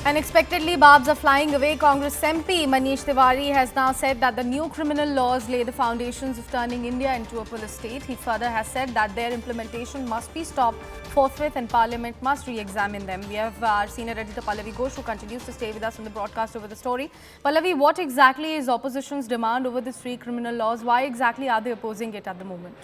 Unexpectedly, barbs are flying away. Congress MP Manish Tiwari has now said that the new criminal laws lay the foundations of turning India into a police state. He further has said that their implementation must be stopped forthwith and Parliament must re-examine them. We have our senior editor Pallavi Ghosh who continues to stay with us on the broadcast over the story. Pallavi, what exactly is opposition's demand over these three criminal laws? Why exactly are they opposing it at the moment?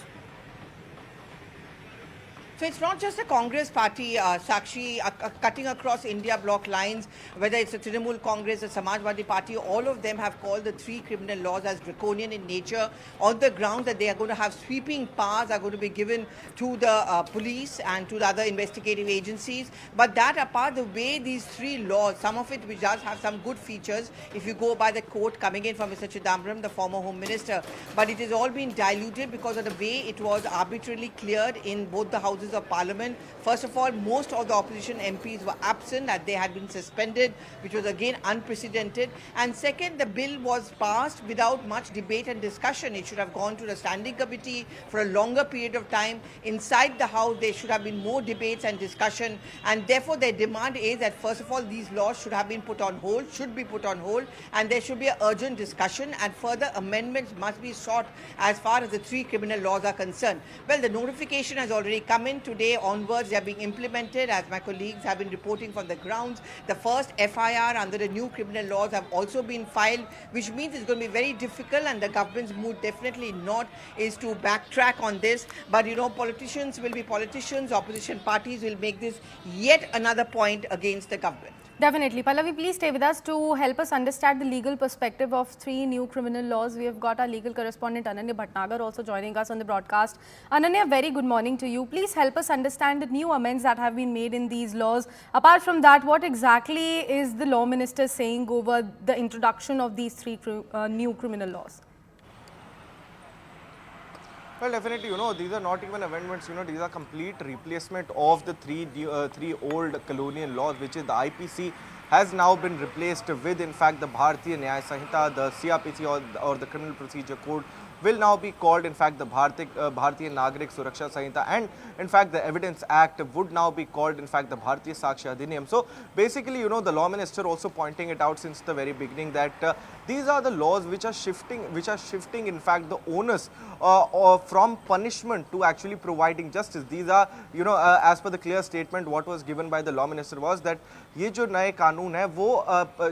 So it's not just the Congress party, Sakshi, cutting across India bloc lines, whether it's the Trinamool Congress, the Samajwadi Party, all of them have called the three criminal laws as draconian in nature on the ground that they are going to have sweeping powers are going to be given to the police and to the other investigative agencies. But that apart, the way these three laws, some of it which does have some good features, if you go by the quote coming in from Mr. Chidambaram, the former Home Minister, but it has all been diluted because of the way it was arbitrarily cleared in both the houses of Parliament. First of all, most of the opposition MPs were absent, that they had been suspended, which was again unprecedented. And second, the bill was passed without much debate and discussion. It should have gone to the standing committee for a longer period of time. Inside the House, there should have been more debates and discussion. And therefore, their demand is that first of all, these laws should have been put on hold, and there should be an urgent discussion and further amendments must be sought as far as the three criminal laws are concerned. Well, the notification has already come in. Today onwards, they are being implemented, as my colleagues have been reporting from the grounds. The first FIR under the new criminal laws have also been filed, which means it's going to be very difficult, and the government's mood definitely not is to backtrack on this. But you know, politicians will be politicians, opposition parties will make this yet another point against the government. Definitely. Pallavi, please stay with us to help us understand the legal perspective of three new criminal laws. We have got our legal correspondent Ananya Bhatnagar also joining us on the broadcast. Ananya, very good morning to you. Please help us understand the new amendments that have been made in these laws. Apart from that, what exactly is the law minister saying over the introduction of these three new criminal laws? Well, definitely, these are not even amendments, these are complete replacement of the three old colonial laws, which is the IPC has now been replaced with, in fact, the Bharatiya Nyaya Sanhita, the CRPC or the Criminal Procedure Code will now be called, in fact, the Bharatiya Nagrik Suraksha Sanhita, and in fact the Evidence Act would now be called, in fact, the Bharatiya Sakshi Adhiniyam. So basically, the law minister also pointing it out since the very beginning that these are the laws which are shifting, in fact, the onus from punishment to actually providing justice. These are, as per the clear statement, what was given by the law minister was that ये जो नए कानून है वो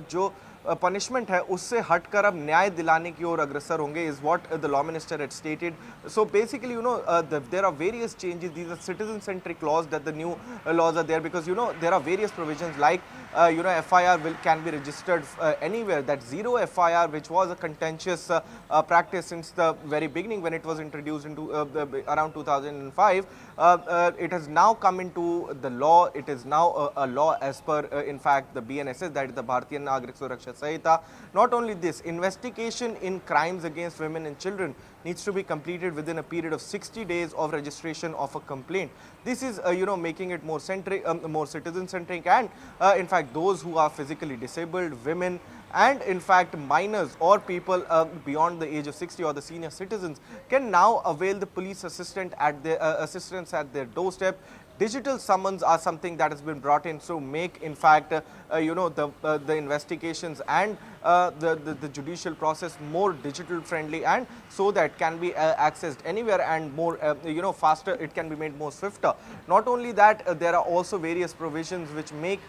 जो punishment है उससे हटकर अब न्याय दिलाने की ओर अग्रसर होंगे is what the law minister had stated. So basically, there are various changes. These are citizen centric laws that the new laws are there because there are various provisions like FIR can be registered anywhere. That zero FIR, which was a contentious practice since the very beginning when it was introduced into around 2005, it has now come into the law. It is now a law as per in fact the BNSS, that is the Bharatiya Nagrik Suraksha Sanhita. Not only this, investigation in crimes against women and children needs to be completed within a period of 60 days of registration of a complaint. This is making it more more citizen centric, and in fact those who are physically disabled, women, and in fact minors or people beyond the age of 60 or the senior citizens can now avail the police assistance at their doorstep. Digital summons are something that has been brought in to make, in fact, the investigations and the judicial process more digital friendly, and so that can be accessed anywhere and more, faster. It can be made more swifter. Not only that, there are also various provisions which make,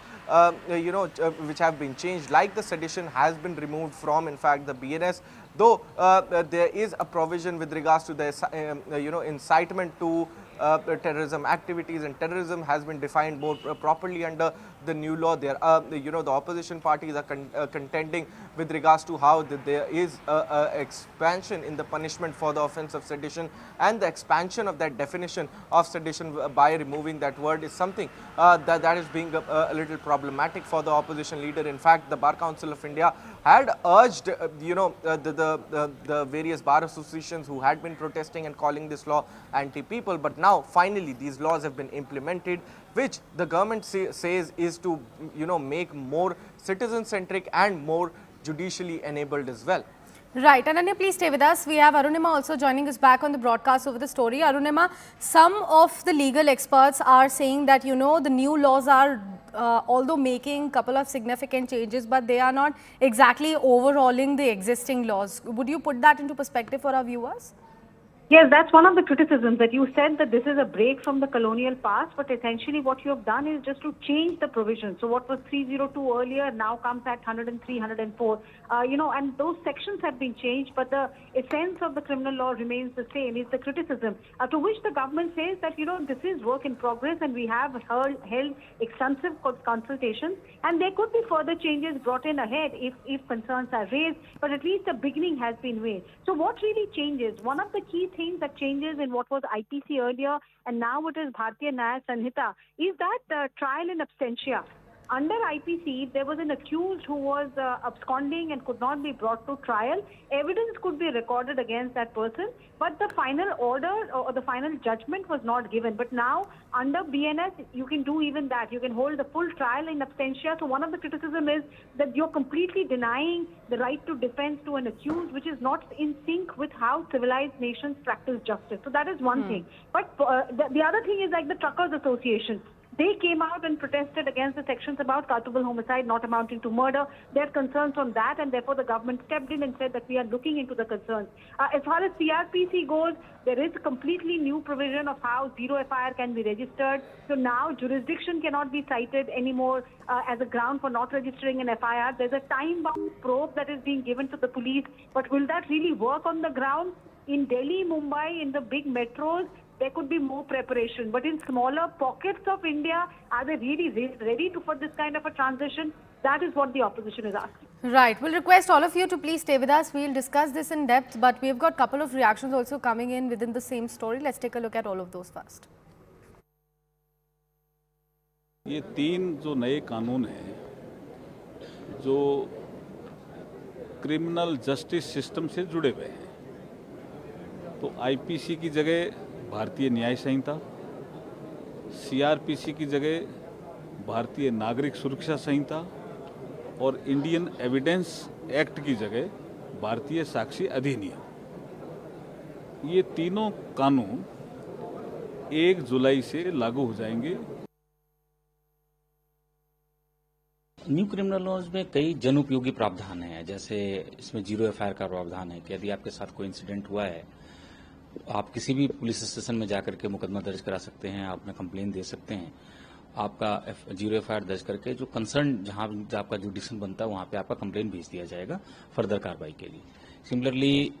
which have been changed, like the sedition has been removed from, in fact, the BNS. Though there is a provision with regards to the incitement to terrorism activities, and terrorism has been defined more properly under the new law. There are, the opposition parties are contending with regards to how there is expansion in the punishment for the offence of sedition, and the expansion of that definition of sedition by removing that word is something that is being a little problematic for the opposition leader. In fact, the Bar Council of India had urged, the various bar associations who had been protesting and calling this law anti-people, but now finally these laws have been implemented, which the government says is to make more citizen-centric and more judicially enabled as well. Right. Ananya, please stay with us. We have Arunima also joining us back on the broadcast over the story. Arunima, some of the legal experts are saying that, the new laws are although making couple of significant changes, but they are not exactly overhauling the existing laws. Would you put that into perspective for our viewers? Yes, that's one of the criticisms, that you said that this is a break from the colonial past, but essentially what you have done is just to change the provisions. So what was 302 earlier now comes at 103, 104. And those sections have been changed, but the essence of the criminal law remains the same, is the criticism. To which the government says that, this is work in progress and we have held extensive consultations, and there could be further changes brought in ahead if concerns are raised, but at least the beginning has been made. So what really changes? One of the key things that changes in what was IPC earlier and now it is Bharatiya Nyaya Sanhita is that trial in absentia. Under IPC, there was an accused who was absconding and could not be brought to trial. Evidence could be recorded against that person, but the final order or the final judgment was not given. But now, under BNS, you can do even that. You can hold the full trial in absentia. So one of the criticism is that you're completely denying the right to defense to an accused, which is not in sync with how civilized nations practice justice. So that is one thing. But the other thing is like the Truckers Association. They came out and protested against the sections about culpable homicide not amounting to murder. There are concerns on that, and therefore the government stepped in and said that we are looking into the concerns. As far as CRPC goes, there is a completely new provision of how zero FIR can be registered. So now jurisdiction cannot be cited anymore as a ground for not registering an FIR. There's a time-bound probe that is being given to the police, but will that really work on the ground? In Delhi, Mumbai, in the big metros, there could be more preparation. But in smaller pockets of India, are they really ready for this kind of a transition? That is what the opposition is asking. Right. We'll request all of you to please stay with us. We'll discuss this in depth, but we've got a couple of reactions also coming in within the same story. Let's take a look at all of those first. ये तीन जो नए कानून हैं जो criminal justice system से जुड़े हुए हैं, तो आईपीसी की जगह भारतीय न्याय संहिता, सीआरपीसी की जगह भारतीय नागरिक सुरक्षा संहिता और इंडियन एविडेंस एक्ट की जगह भारतीय साक्षी अधिनियम, ये तीनों कानून 1 जुलाई से लागू हो जाएंगे। न्यू क्रिमिनल लॉज में कई जनोपयोगी प्रावधान हैं, जैसे इसमें जीरो एफआईआर का प्रावधान है कि यदि आपके साथ कोई इंसिडेंट हुआ है, आप किसी भी पुलिस स्टेशन में जाकर के मुकदमा दर्ज करा सकते हैं, आप अपना कंप्लेन दे सकते हैं, आपका जीरो एफआईआर दर्ज करके जो कंसर्न जहां आपका जो डिसीजन बनता है वहां पे आपका कंप्लेन भेज दिया जाएगा फर्दर कार्रवाई के लिए। सिमिलरली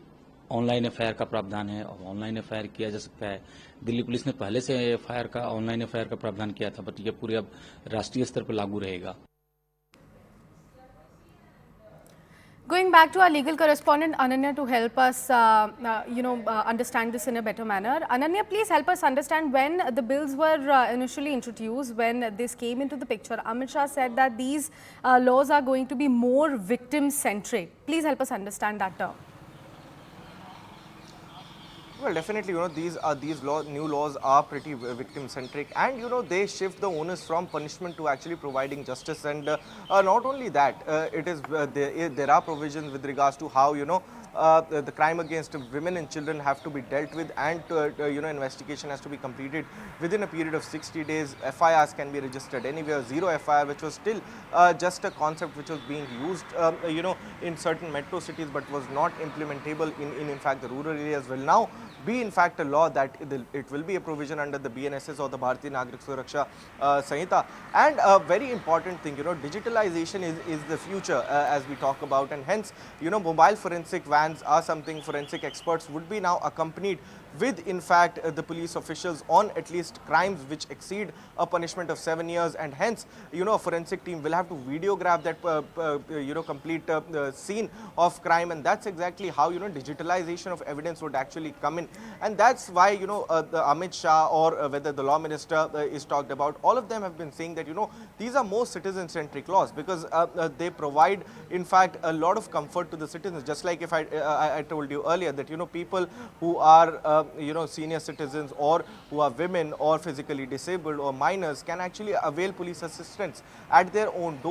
ऑनलाइन एफआईआर का प्रावधान है और ऑनलाइन एफआईआर किया जा सकता है। दिल्ली पुलिस ने पहले से ऑनलाइन एफआईआर का प्रावधान किया था, बट ये पूरे अब राष्ट्रीय स्तर पर लागू रहेगा। Going back to our legal correspondent Ananya to help us, understand this in a better manner. Ananya, please help us understand when the bills were initially introduced, when this came into the picture. Amit Shah said that these laws are going to be more victim-centric. Please help us understand that term. Well, definitely, these new laws are pretty victim-centric, and they shift the onus from punishment to actually providing justice. And not only that, there are provisions with regards to how the crime against women and children have to be dealt with, and investigation has to be completed within a period of 60 days. FIRs can be registered anywhere. Zero FIR, which was still just a concept which was being used, in certain metro cities, but was not implementable in fact the rural areas, will now be in fact a law that it will be a provision under the BNSS or the Bharatiya Nagrik Suraksha Sanhita. And a very important thing, digitalization is the future as we talk about, and hence mobile forensic vans are something forensic experts would be now accompanied with in fact the police officials on at least crimes which exceed a punishment of 7 years, and hence a forensic team will have to videograph that complete scene of crime, and that's exactly how digitalization of evidence would actually come in. And that's why the Amit Shah or whether the law minister is talked about, all of them have been saying that these are more citizen centric laws, because they provide in fact a lot of comfort to the citizens. Just like if I told you earlier that people who are senior citizens or who are women or physically disabled or minors can actually avail police assistance at their own door.